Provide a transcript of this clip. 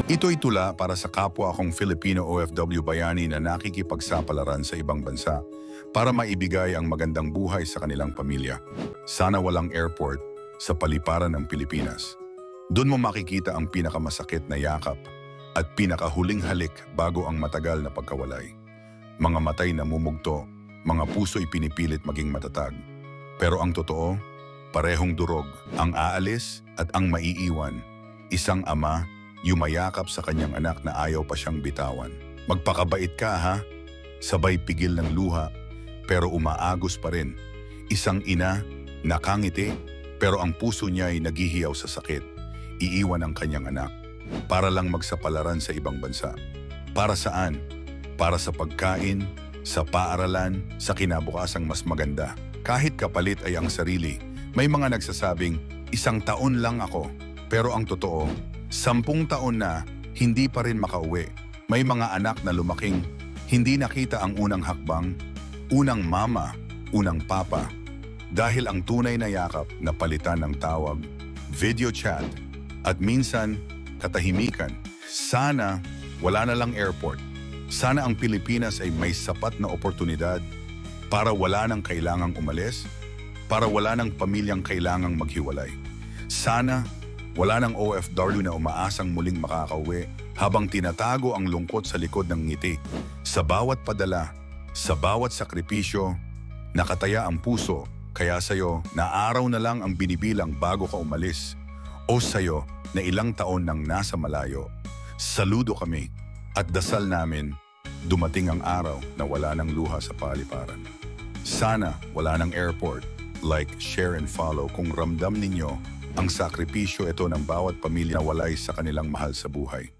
Ito'y tula para sa kapwa akong Filipino OFW bayani na nakikipagsapalaran sa ibang bansa para maibigay ang magandang buhay sa kanilang pamilya. Sana walang airport sa paliparan ng Pilipinas. Doon mo makikita ang pinakamasakit na yakap at pinakahuling halik bago ang matagal na pagkawalay. Mga matay na mumugto, mga puso'y pinipilit maging matatag. Pero ang totoo, parehong durog, ang aalis at ang maiiwan. Isang ama, yumayakap sa kanyang anak na ayaw pa siyang bitawan. Magpakabait ka ha, sabay pigil ng luha, pero umaagos pa rin. Isang ina, nakangiti, pero ang puso niya ay naghihiyaw sa sakit. Iiwan ang kanyang anak, para lang magsapalaran sa ibang bansa. Para saan? Para sa pagkain, sa paaralan, sa kinabukasang mas maganda. Kahit kapalit ay ang sarili, may mga nagsasabing, 1 taon lang ako. Pero ang totoo, 10 taon na, hindi pa rin makauwi. May mga anak na lumaking, hindi nakita ang unang hakbang, unang mama, unang papa. Dahil ang tunay na yakap na palitan ng tawag, video chat, at minsan, katahimikan. Sana wala na lang airport. Sana ang Pilipinas ay may sapat na oportunidad para wala nang kailangang umalis, para wala nang pamilyang kailangang maghiwalay. Sana wala nang OFW na umaasang muling makakauwi habang tinatago ang lungkot sa likod ng ngiti. Sa bawat padala, sa bawat sakripisyo, nakataya ang puso, kaya sa'yo na araw na lang ang binibilang bago ka umalis. O sa'yo na ilang taon nang nasa malayo. Saludo kami at dasal namin dumating ang araw na wala nang luha sa paliparan. Sana wala nang airport. Like, share and follow kung ramdam ninyo ang sakripisyo ito ng bawat pamilya na walay sa kanilang mahal sa buhay.